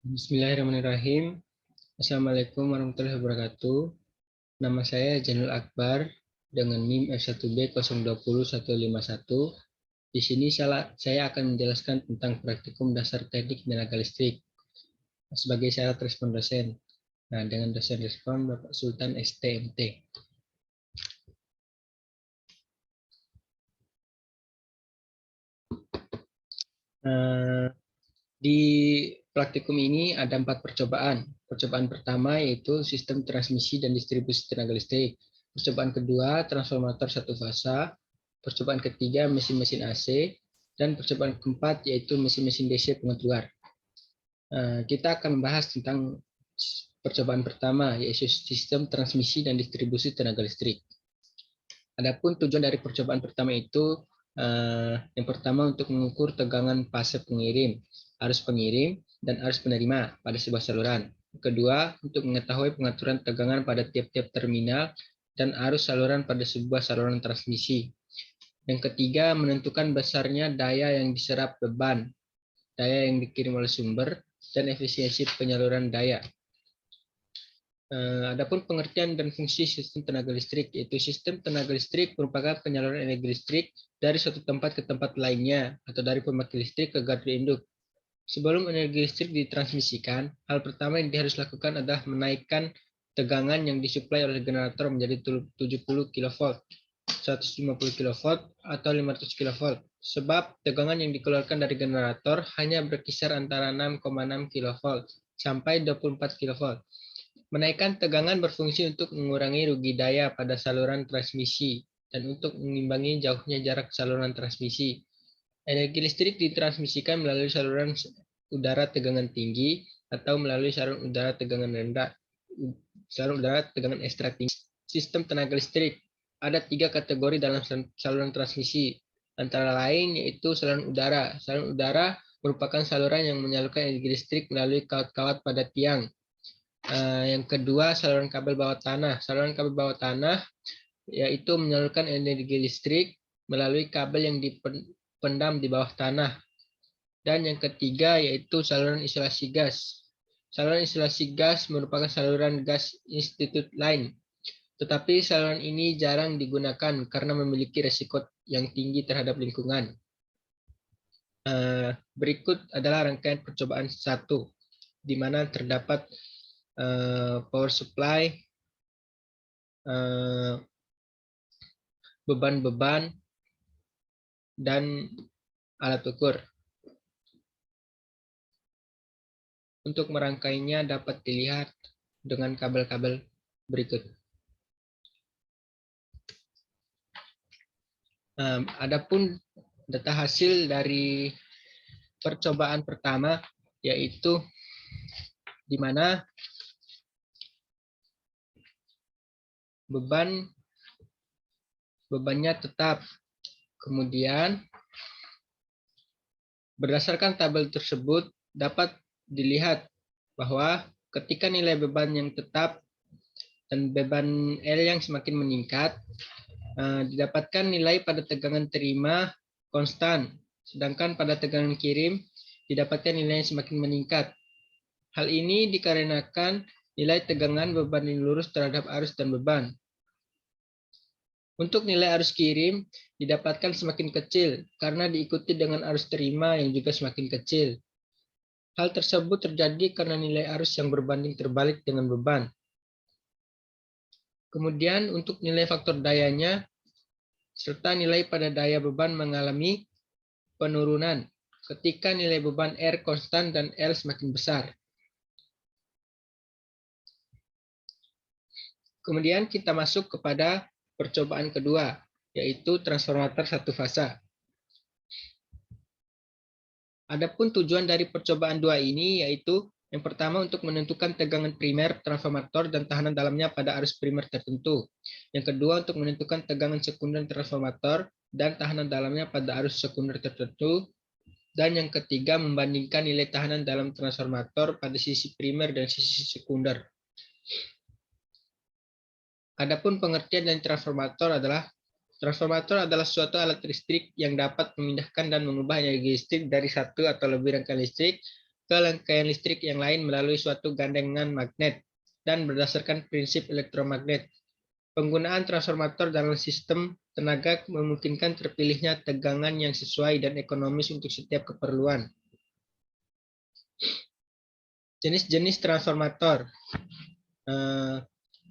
Bismillahirrahmanirrahim. Assalamualaikum warahmatullahi wabarakatuh. Nama saya Janul Akbar dengan NIM F1B020151. Di sini saya akan menjelaskan tentang praktikum dasar teknik tenaga listrik sebagai syarat respon dosen. Nah, dengan dosen respon Bapak Sultan STMT. Di praktikum ini ada 4 percobaan. Percobaan pertama yaitu sistem transmisi dan distribusi tenaga listrik. Percobaan kedua, transformator satu fasa. Percobaan ketiga, mesin-mesin AC. Dan percobaan keempat yaitu mesin-mesin DC penguat luar. Kita akan membahas tentang percobaan pertama yaitu sistem transmisi dan distribusi tenaga listrik. Adapun tujuan dari percobaan pertama itu yang pertama untuk mengukur tegangan fase pengirim, arus pengirim, dan arus penerima pada sebuah saluran. Kedua, untuk mengetahui pengaturan tegangan pada tiap-tiap terminal dan arus saluran pada sebuah saluran transmisi. Yang ketiga, menentukan besarnya daya yang diserap beban, daya yang dikirim oleh sumber, dan efisiensi penyaluran daya. Adapun pengertian dan fungsi sistem tenaga listrik, yaitu sistem tenaga listrik merupakan penyaluran energi listrik dari suatu tempat ke tempat lainnya atau dari pembangkit listrik ke gardu induk. Sebelum energi listrik ditransmisikan, hal pertama yang harus lakukan adalah menaikkan tegangan yang disuplai oleh generator menjadi 70 kV, 150 kV, atau 500 kV. Sebab tegangan yang dikeluarkan dari generator hanya berkisar antara 6,6 kV sampai 24 kV. Menaikkan tegangan berfungsi untuk mengurangi rugi daya pada saluran transmisi dan untuk mengimbangi jauhnya jarak saluran transmisi. Energi listrik ditransmisikan melalui saluran udara tegangan tinggi atau melalui saluran udara tegangan rendah, saluran udara tegangan ekstra tinggi. Sistem tenaga listrik ada 3 kategori dalam saluran transmisi, antara lain yaitu saluran udara. Saluran udara merupakan saluran yang menyalurkan energi listrik melalui kawat-kawat pada tiang. Yang kedua, saluran kabel bawah tanah. Saluran kabel bawah tanah yaitu menyalurkan energi listrik melalui kabel yang dipendam di bawah tanah. Dan yang ketiga yaitu saluran isolasi gas. Saluran isolasi gas merupakan saluran gas institut lain. Tetapi saluran ini jarang digunakan karena memiliki resiko yang tinggi terhadap lingkungan. Berikut adalah rangkaian percobaan 1, di mana terdapat power supply, beban-beban, dan alat ukur. Untuk merangkainya dapat dilihat dengan kabel-kabel berikut. Adapun data hasil dari percobaan pertama yaitu di mana bebannya tetap. Kemudian berdasarkan tabel tersebut dapat dilihat bahwa ketika nilai beban yang tetap dan beban L yang semakin meningkat, didapatkan nilai pada tegangan terima konstan, sedangkan pada tegangan kirim didapatkan nilai yang semakin meningkat. Hal ini dikarenakan nilai tegangan beban yang lurus terhadap arus dan beban. Untuk nilai arus kirim didapatkan semakin kecil karena diikuti dengan arus terima yang juga semakin kecil. Hal tersebut terjadi karena nilai arus yang berbanding terbalik dengan beban. Kemudian untuk nilai faktor dayanya serta nilai pada daya beban mengalami penurunan ketika nilai beban R konstan dan L semakin besar. Kemudian kita masuk kepada percobaan kedua, yaitu transformator satu fasa. Adapun tujuan dari percobaan 2 ini yaitu yang pertama untuk menentukan tegangan primer transformator dan tahanan dalamnya pada arus primer tertentu. Yang kedua untuk menentukan tegangan sekunder transformator dan tahanan dalamnya pada arus sekunder tertentu. Dan yang ketiga membandingkan nilai tahanan dalam transformator pada sisi primer dan sisi sekunder. Adapun pengertian dari transformator adalah suatu alat listrik yang dapat memindahkan dan mengubah energi listrik dari satu atau lebih rangkaian listrik ke rangkaian listrik yang lain melalui suatu gandengan magnet dan berdasarkan prinsip elektromagnet. Penggunaan transformator dalam sistem tenaga memungkinkan terpilihnya tegangan yang sesuai dan ekonomis untuk setiap keperluan. Jenis-jenis transformator.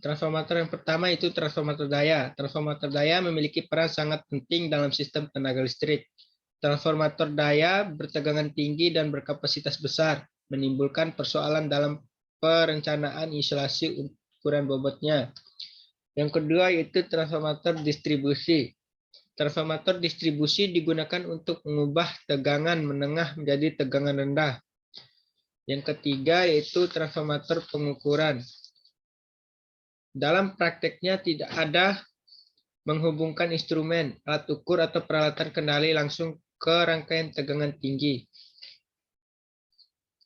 Transformator yang pertama itu transformator daya. Transformator daya memiliki peran sangat penting dalam sistem tenaga listrik. Transformator daya bertegangan tinggi dan berkapasitas besar, menimbulkan persoalan dalam perencanaan isolasi ukuran bobotnya. Yang kedua yaitu transformator distribusi. Transformator distribusi digunakan untuk mengubah tegangan menengah menjadi tegangan rendah. Yang ketiga yaitu transformator pengukuran. Dalam prakteknya tidak ada menghubungkan instrumen, alat ukur, atau peralatan kendali langsung ke rangkaian tegangan tinggi.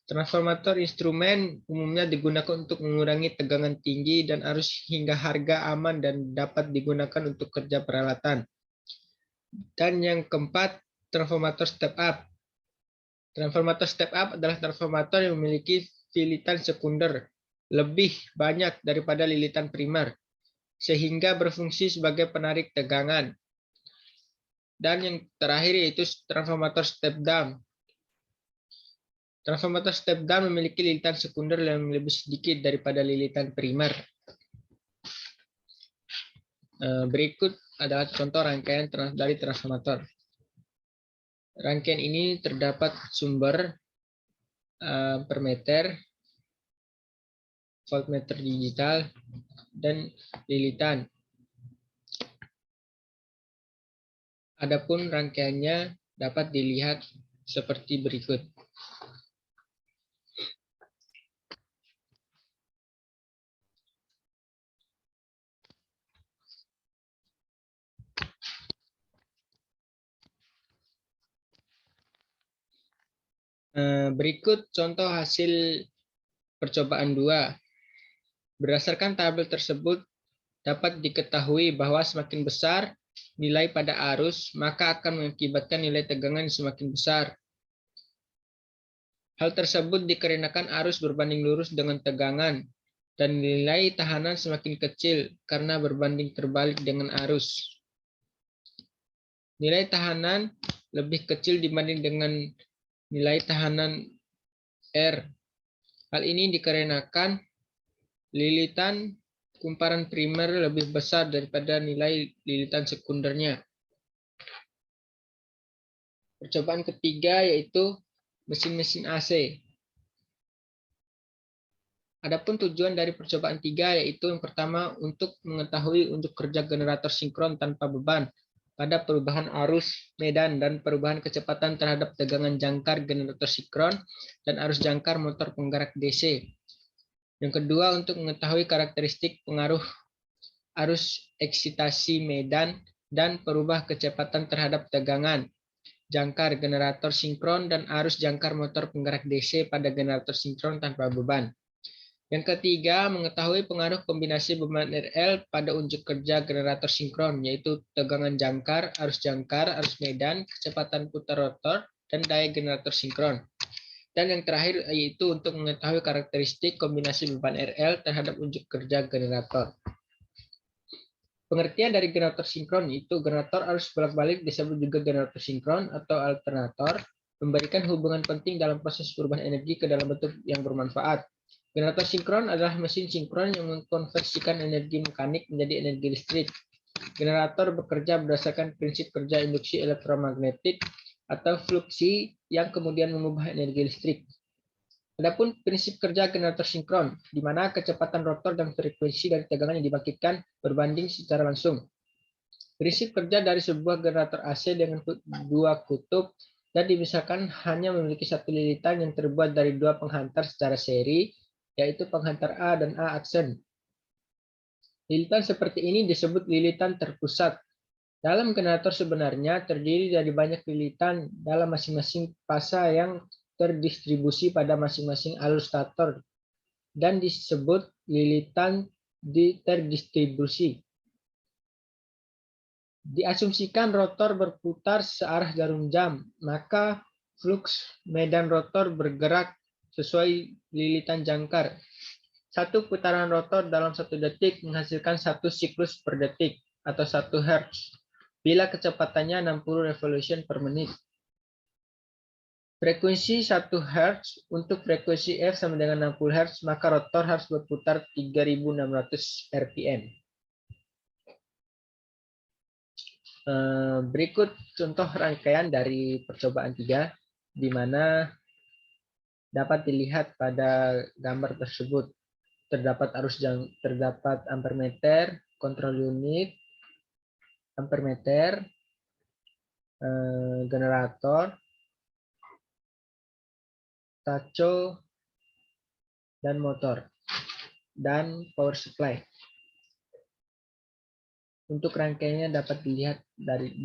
Transformator instrumen umumnya digunakan untuk mengurangi tegangan tinggi dan arus hingga harga aman dan dapat digunakan untuk kerja peralatan. Dan yang keempat, transformator step up. Transformator step up adalah transformator yang memiliki lilitan sekunder lebih banyak daripada lilitan primer, sehingga berfungsi sebagai penarik tegangan. Dan yang terakhir yaitu transformator step down. Transformator step down memiliki lilitan sekunder yang lebih sedikit daripada lilitan primer. Berikut adalah contoh rangkaian dari transformator. Rangkaian ini terdapat sumber per meter, voltmeter digital, dan lilitan. Adapun rangkaiannya dapat dilihat seperti berikut. Berikut contoh hasil percobaan 2. Berdasarkan tabel tersebut, dapat diketahui bahwa semakin besar nilai pada arus, maka akan mengakibatkan nilai tegangan semakin besar. Hal tersebut dikarenakan arus berbanding lurus dengan tegangan, dan nilai tahanan semakin kecil karena berbanding terbalik dengan arus. Nilai tahanan lebih kecil dibanding dengan nilai tahanan R. Hal ini dikarenakan lilitan kumparan primer lebih besar daripada nilai lilitan sekundernya. Percobaan ketiga yaitu mesin-mesin AC. Adapun tujuan dari percobaan 3 yaitu yang pertama untuk mengetahui untuk kerja generator sinkron tanpa beban pada perubahan arus medan dan perubahan kecepatan terhadap tegangan jangkar generator sinkron dan arus jangkar motor penggerak DC. Yang kedua untuk mengetahui karakteristik pengaruh arus eksitasi medan dan perubah kecepatan terhadap tegangan jangkar generator sinkron dan arus jangkar motor penggerak DC pada generator sinkron tanpa beban. Yang ketiga, mengetahui pengaruh kombinasi beban RL pada unjuk kerja generator sinkron, yaitu tegangan jangkar, arus medan, kecepatan putar rotor, dan daya generator sinkron. Dan yang terakhir yaitu untuk mengetahui karakteristik kombinasi beban RL terhadap unjuk kerja generator. Pengertian dari generator sinkron itu generator arus bolak-balik disebut juga generator sinkron atau alternator, memberikan hubungan penting dalam proses perubahan energi ke dalam bentuk yang bermanfaat. Generator sinkron adalah mesin sinkron yang mengkonversikan energi mekanik menjadi energi listrik. Generator bekerja berdasarkan prinsip kerja induksi elektromagnetik atau fluksi yang kemudian mengubah energi listrik. Adapun prinsip kerja generator sinkron, di mana kecepatan rotor dan frekuensi dari tegangan yang dibangkitkan berbanding secara langsung. Prinsip kerja dari sebuah generator AC dengan dua kutub dan misalkan hanya memiliki satu lilitan yang terbuat dari dua penghantar secara seri, yaitu penghantar A dan A aksen. Lilitan seperti ini disebut lilitan terpusat. Dalam generator sebenarnya terdiri dari banyak lilitan dalam masing-masing fasa yang terdistribusi pada masing-masing alur stator dan disebut lilitan terdistribusi. Diasumsikan rotor berputar searah jarum jam, maka flux medan rotor bergerak sesuai lilitan jangkar. Satu putaran rotor dalam 1 detik menghasilkan 1 siklus per detik atau 1 Hz bila kecepatannya 60 revolution per menit. Frekuensi 1 Hz untuk frekuensi F sama dengan 60 Hz, maka rotor harus berputar 3600 RPM. Berikut contoh rangkaian dari percobaan 3, di mana dapat dilihat pada gambar tersebut. Terdapat ampermeter, kontrol unit, ampermeter, generator, taco, dan motor, dan power supply. Untuk rangkaiannya dapat dilihat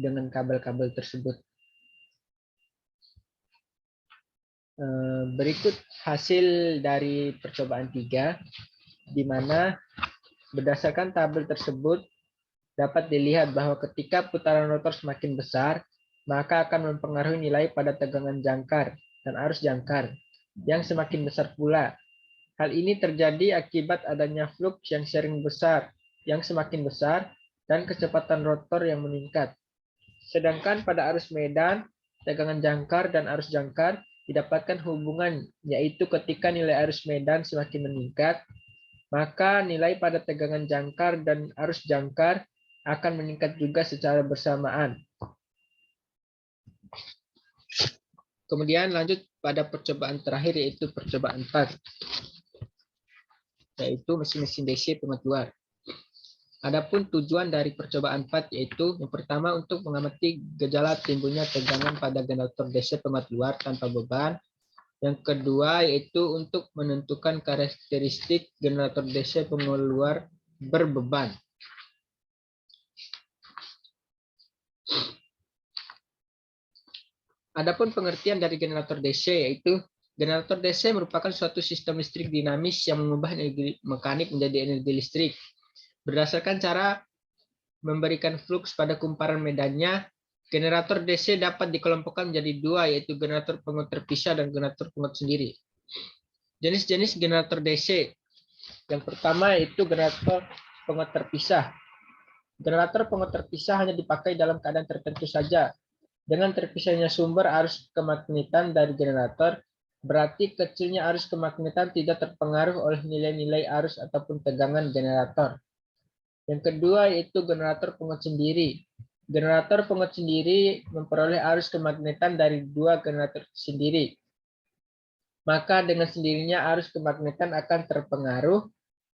dengan kabel-kabel tersebut. Berikut hasil dari percobaan 3, di mana berdasarkan tabel tersebut dapat dilihat bahwa ketika putaran rotor semakin besar, maka akan mempengaruhi nilai pada tegangan jangkar dan arus jangkar yang semakin besar pula. Hal ini terjadi akibat adanya flux yang semakin besar dan kecepatan rotor yang meningkat. Sedangkan pada arus medan, tegangan jangkar dan arus jangkar didapatkan hubungan, yaitu ketika nilai arus medan semakin meningkat, maka nilai pada tegangan jangkar dan arus jangkar akan meningkat juga secara bersamaan. Kemudian lanjut pada percobaan terakhir, yaitu percobaan 4, yaitu mesin-mesin DC penguat luar. Adapun tujuan dari percobaan 4 yaitu yang pertama untuk mengamati gejala timbulnya tegangan pada generator DC penguat luar tanpa beban. Yang kedua yaitu untuk menentukan karakteristik generator DC penguat luar berbeban. Adapun pengertian dari generator DC yaitu generator DC merupakan suatu sistem listrik dinamis yang mengubah energi mekanik menjadi energi listrik. Berdasarkan cara memberikan flux pada kumparan medannya, generator DC dapat dikelompokkan menjadi 2, yaitu generator penguat terpisah dan generator penguat sendiri. Jenis-jenis generator DC. Yang pertama yaitu generator penguat terpisah. Generator penguat terpisah hanya dipakai dalam keadaan tertentu saja. Dengan terpisahnya sumber arus kemagnetan dari generator, berarti kecilnya arus kemagnetan tidak terpengaruh oleh nilai-nilai arus ataupun tegangan generator. Yang kedua yaitu generator penguat sendiri. Generator penguat sendiri memperoleh arus kemagnetan dari 2 generator sendiri. Maka dengan sendirinya arus kemagnetan akan terpengaruh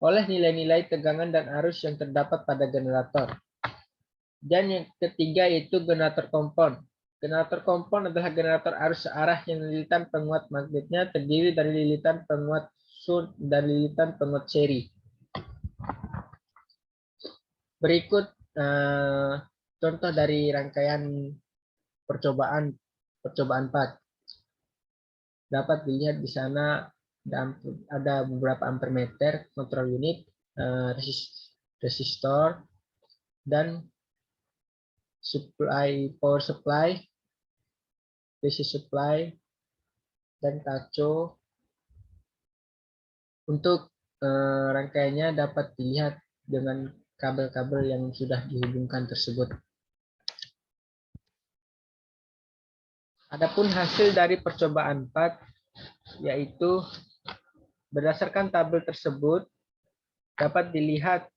oleh nilai-nilai tegangan dan arus yang terdapat pada generator. Dan yang ketiga yaitu generator kompon. Generator kompon adalah generator arus searah yang lilitan penguat magnetnya terdiri dari lilitan penguat shunt dan lilitan penguat seri. Berikut contoh dari rangkaian percobaan 4. Dapat dilihat di sana ada beberapa ampermeter, kontrol unit, resistor, dan power supply, DC supply, dan taco. Untuk rangkaiannya dapat dilihat dengan kabel-kabel yang sudah dihubungkan tersebut. Adapun hasil dari percobaan 4 yaitu berdasarkan tabel tersebut dapat dilihat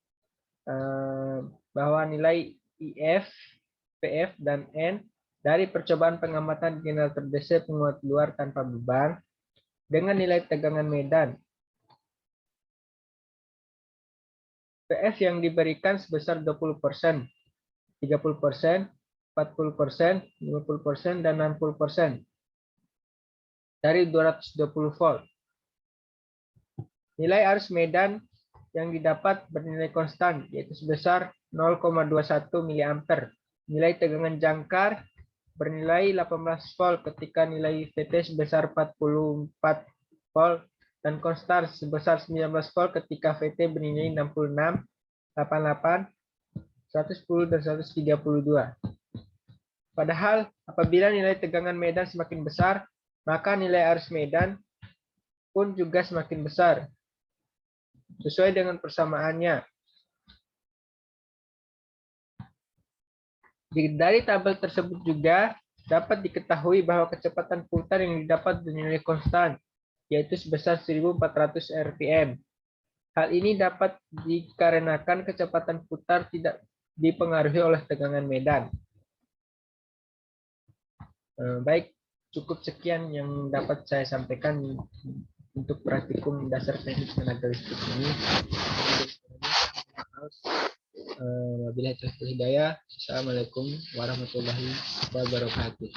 bahwa nilai IF, PF, dan N dari percobaan pengamatan generator DC penguat luar tanpa beban dengan nilai tegangan medan. PF yang diberikan sebesar 20%, 30%, 40%, 50%, dan 60% dari 220 volt. Nilai arus medan yang didapat bernilai konstan, yaitu sebesar 0,21 mA. Nilai tegangan jangkar bernilai 18 volt ketika nilai VT sebesar 44 volt dan konstan sebesar 19 volt ketika VT bernilai 66, 88, 110, dan 132. Padahal apabila nilai tegangan medan semakin besar, maka nilai arus medan pun juga semakin besar, sesuai dengan persamaannya. Dari tabel tersebut juga dapat diketahui bahwa kecepatan putar yang didapat bernilai konstan, yaitu sebesar 1400 rpm. Hal ini dapat dikarenakan kecepatan putar tidak dipengaruhi oleh tegangan medan. Baik, cukup sekian yang dapat saya sampaikan untuk praktikum dasar teknik tenaga listrik ini. Wabillahi taufiq wal hidayah. Assalamualaikum warahmatullahi wabarakatuh.